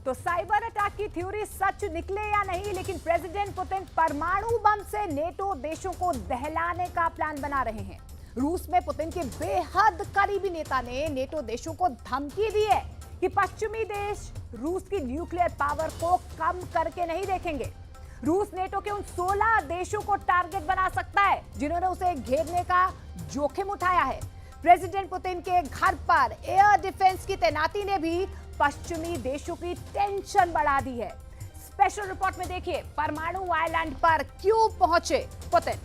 तो cyber attack की theory सच निकले या नहीं, लेकिन प्रेसिडेंट पुतिन परमाणु बम से नेटो देशों को दहलाने का प्लान बना रहे हैं। रूस में पुतिन के बेहद करीबी नेता ने नेटो देशों को धमकी दी है कि पश्चिमी देश रूस की न्यूक्लियर पावर को कम करके नहीं देखेंगे। रूस नेटो के उन 16 देशों को टारगेट बना सकता है जिन्होंने उसे घेरने का जोखिम उठाया है। प्रेसिडेंट पुतिन के घर पर एयर डिफेंस की तैनाती ने भी पश्चिमी देशों की टेंशन बढ़ा दी है। स्पेशल रिपोर्ट में देखिए परमाणु आइलैंड पर क्यों पहुंचे पुतिन।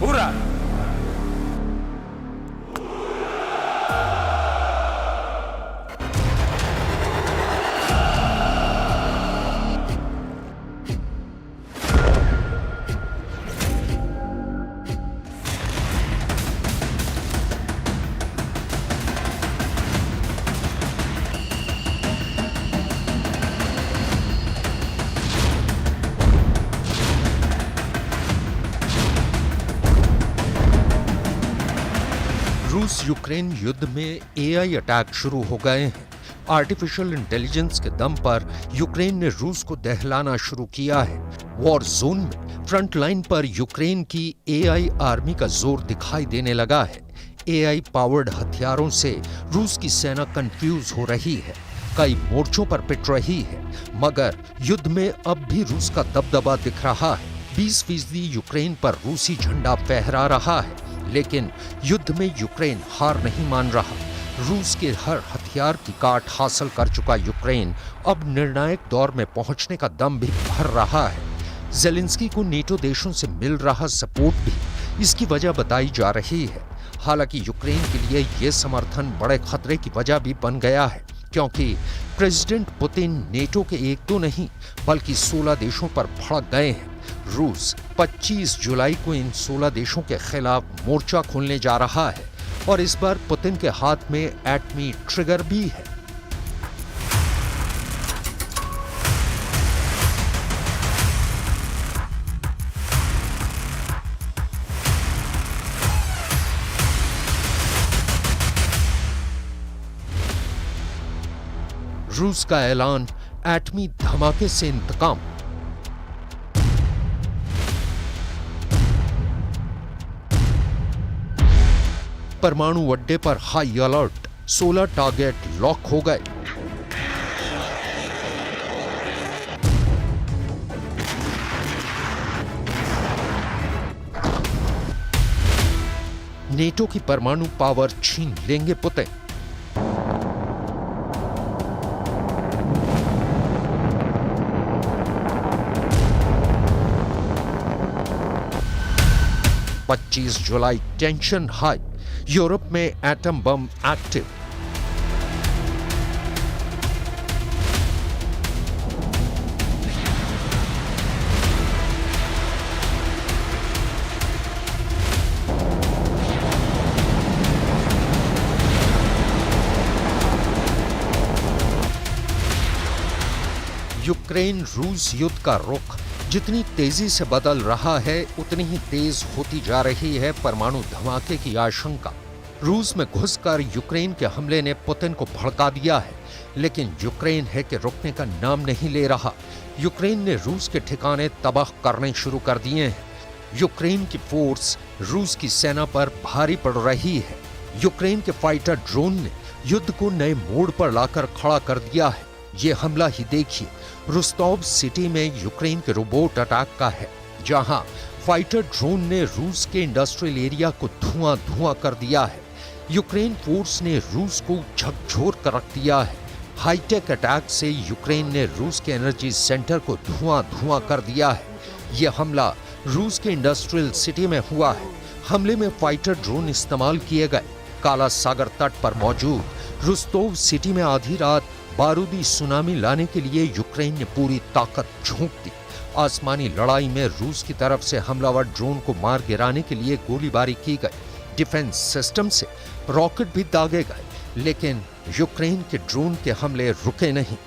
पूरा रूस यूक्रेन युद्ध में एआई अटैक शुरू हो गए हैं। आर्टिफिशियल इंटेलिजेंस के दम पर यूक्रेन ने रूस को दहलाना शुरू किया है। वॉर जोन में फ्रंट लाइन पर यूक्रेन की एआई आर्मी का जोर दिखाई देने लगा है। एआई पावर्ड हथियारों से रूस की सेना कंफ्यूज हो रही है, कई मोर्चों पर पिट रही है, मगर युद्ध में अब भी रूस का दबदबा दिख रहा है। 20% यूक्रेन पर रूसी झंडा फहरा रहा है, लेकिन युद्ध में यूक्रेन हार नहीं मान रहा। रूस के हर हथियार की काट हासिल कर चुका यूक्रेन अब निर्णायक दौर में पहुंचने का दम भी भर रहा है। ज़ेलेंस्की को नेटो देशों से मिल रहा सपोर्ट भी इसकी वजह बताई जा रही है। हालांकि यूक्रेन के लिए ये समर्थन बड़े खतरे की वजह भी बन गया है, क्योंकि प्रेसिडेंट पुतिन नेटो के एक दो नहीं बल्कि 16 देशों पर भड़क गए हैं। रूस 25 जुलाई को इन 16 देशों के खिलाफ मोर्चा खोलने जा रहा है और इस बार पुतिन के हाथ में एटमी ट्रिगर भी है। रूस का ऐलान, एटमी धमाके से इंतकाम। परमाणु अड्डे पर हाई अलर्ट, 16 टारगेट लॉक हो गए। नेटो की परमाणु पावर छीन लेंगे पुतिन। (25 जुलाई टेंशन हाई, यूरोप में एटम बम एक्टिव। यूक्रेन रूस युद्ध का रुख जितनी तेजी से बदल रहा है, उतनी ही तेज होती जा रही है परमाणु धमाके की आशंका। रूस में घुसकर यूक्रेन के हमले ने पुतिन को भड़का दिया है, लेकिन यूक्रेन है कि रुकने का नाम नहीं ले रहा। यूक्रेन ने रूस के ठिकाने तबाह करने शुरू कर दिए हैं। यूक्रेन की फोर्स रूस की सेना पर भारी पड़ रही है। यूक्रेन के फाइटर ड्रोन ने युद्ध को नए मोड़ पर लाकर खड़ा कर दिया है। ये हमला ही देखिए, रुस्तोव सिटी में यूक्रेन के रोबोट अटैक का है, जहां फाइटर ड्रोन ने रूस के इंडस्ट्रियल एरिया को धुआं धुआं कर दिया है। यूक्रेन फोर्स ने रूस को झकझोर कर रख दिया है। हाईटेक अटैक से यूक्रेन ने रूस के एनर्जी सेंटर को धुआं धुआं कर दिया है। यह हमला रूस के इंडस्ट्रियल सिटी में हुआ है। हमले में फाइटर ड्रोन इस्तेमाल किए गए। काला सागर तट पर मौजूद रुस्तोव सिटी में आधी रात बारूदी सुनामी लाने के लिए यूक्रेन ने पूरी ताकत झोंक दी। आसमानी लड़ाई में रूस की तरफ से हमलावर ड्रोन को मार गिराने के लिए गोलीबारी की गई। डिफेंस सिस्टम से रॉकेट भी दागे गए, लेकिन यूक्रेन के ड्रोन के हमले रुके नहीं।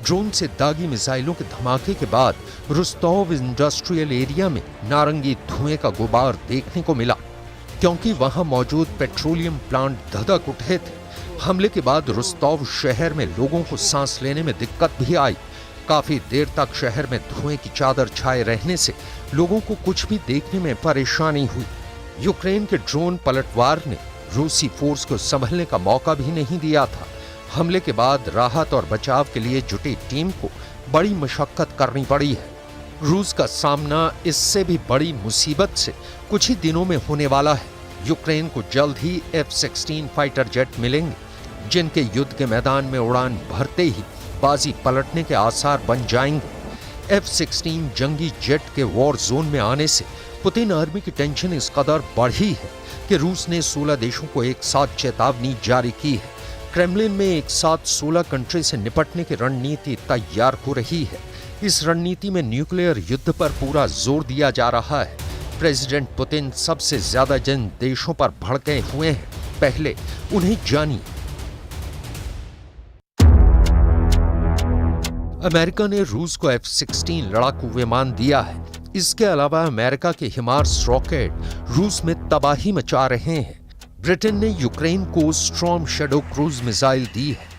ड्रोन से दागी मिसाइलों के धमाके के बाद रुस्तोव इंडस्ट्रियल एरिया में नारंगी धुएं का गुबार देखने को मिला, क्योंकि वहां मौजूद पेट्रोलियम प्लांट धधक उठे थे। हमले के बाद रुस्तोव शहर में लोगों को सांस लेने में दिक्कत भी आई। काफी देर तक शहर में धुएं की चादर छाए रहने से लोगों को कुछ भी देखने में परेशानी हुई। यूक्रेन के ड्रोन पलटवार ने रूसी फोर्स को संभलने का मौका भी नहीं दिया था। हमले के बाद राहत और बचाव के लिए जुटी टीम को बड़ी मशक्कत करनी पड़ी है। रूस का सामना इससे भी बड़ी मुसीबत से कुछ ही दिनों में होने वाला है। यूक्रेन को जल्द ही F-16 फाइटर जेट मिलेंगे, जिनके युद्ध के मैदान में उड़ान भरते ही बाजी पलटने के आसार बन जाएंगे। F-16 जंगी जेट के वॉर जोन में आने से पुतिन आर्मी की टेंशन इस कदर बढ़ी है कि रूस ने 16 देशों को एक साथ चेतावनी जारी की है। क्रेमलिन में एक साथ 16 कंट्री से निपटने की रणनीति तैयार हो रही है। इस रणनीति में न्यूक्लियर युद्ध पर पूरा जोर दिया जा रहा है। प्रेसिडेंट पुतिन सबसे ज्यादा जिन देशों पर भड़के हुए हैं, पहले उन्हें जानिए। अमेरिका ने रूस को F-16 लड़ाकू विमान दिया है। इसके अलावा अमेरिका के हिमार्स रॉकेट रूस में तबाही मचा रहे हैं। ब्रिटेन ने यूक्रेन को स्टॉर्म शैडो क्रूज मिसाइल दी है।